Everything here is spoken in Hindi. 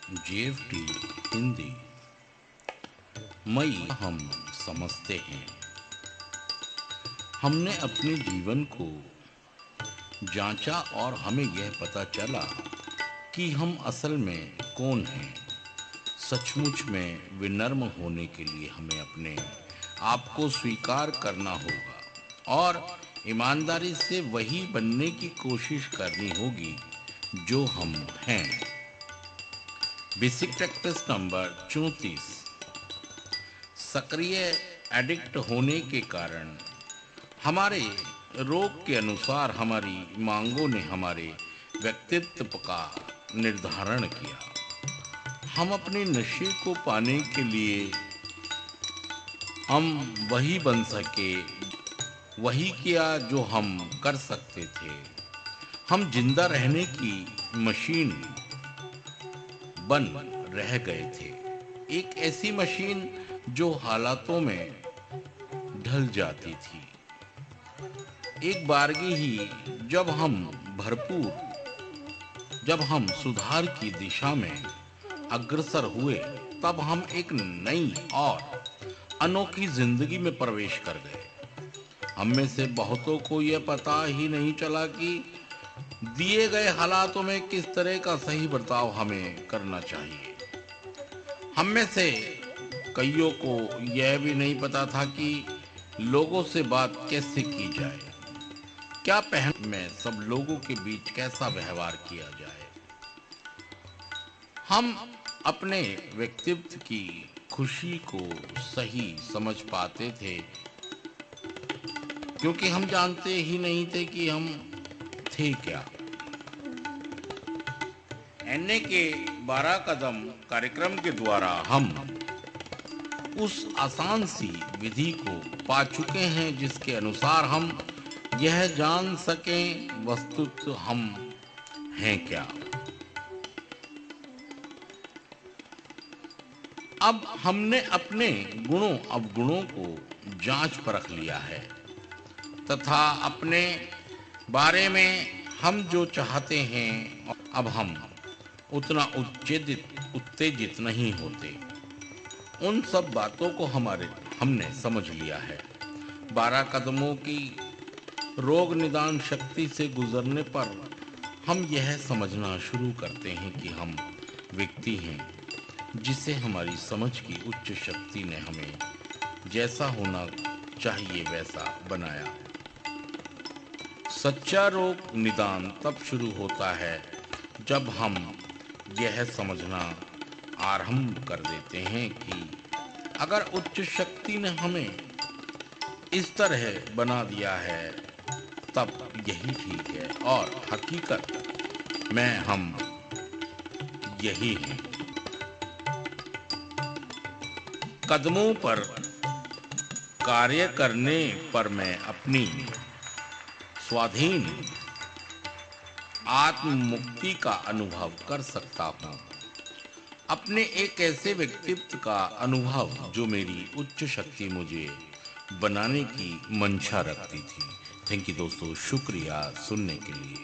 जेएफटी हिंदी। मई हम समझते हैं। हमने अपने जीवन को जांचा और हमें यह पता चला कि हम असल में कौन हैं। सचमुच में विनम्र होने के लिए हमें अपने आप को स्वीकार करना होगा और ईमानदारी से वही बनने की कोशिश करनी होगी जो हम हैं। Basic practice number 34। सक्रिय एडिक्ट होने के कारण हमारे रोग के अनुसार हमारी मांगों ने हमारे व्यक्तित्व का निर्धारण किया। हम अपने नशे को पाने के लिए हम वही बन सके, वही किया जो हम कर सकते थे। हम जिंदा रहने की मशीन बन रह गए थे, एक ऐसी मशीन जो हालातों में ढल जाती थी। एक बारगी ही भरपूर जब हम सुधार की दिशा में अग्रसर हुए, तब हम एक नई और अनोखी जिंदगी में प्रवेश कर गए। हम में से बहुतों को यह पता ही नहीं चला कि दिए गए हालातों में किस तरह का सही बर्ताव हमें करना चाहिए। हम में से कईयों को यह भी नहीं पता था कि लोगों से बात कैसे की जाए, क्या पहन में सब लोगों के बीच कैसा व्यवहार किया जाए। हम अपने व्यक्तित्व की खुशी को सही समझ पाते थे, क्योंकि हम जानते ही नहीं थे कि हम थे क्या। एनए के 12 कदम कार्यक्रम के द्वारा हम उस आसान सी विधि को पा चुके हैं जिसके अनुसार हम यह जान सकें वस्तुतः हम हैं क्या। अब हमने अपने गुणों अवगुणों को जांच परख लिया है तथा अपने बारे में हम जो चाहते हैं, अब हम उतना उत्तेजित नहीं होते। उन सब बातों को हमने समझ लिया है। 12 कदमों की रोग निदान शक्ति से गुजरने पर हम यह समझना शुरू करते हैं कि हम व्यक्ति हैं जिसे हमारी समझ की उच्च शक्ति ने हमें जैसा होना चाहिए वैसा बनाया। सच्चा रोग निदान तब शुरू होता है जब हम यह समझना आरंभ कर देते हैं कि अगर उच्च शक्ति ने हमें इस तरह बना दिया है तब यही ठीक है और हकीकत में हम यही हैं। कदमों पर कार्य करने पर मैं अपनी स्वाधीन आत्म मुक्ति का अनुभव कर सकता हूँ, अपने एक ऐसे व्यक्तित्व का अनुभव जो मेरी उच्च शक्ति मुझे बनाने की मंशा रखती थी। थैंक यू दोस्तों, शुक्रिया सुनने के लिए।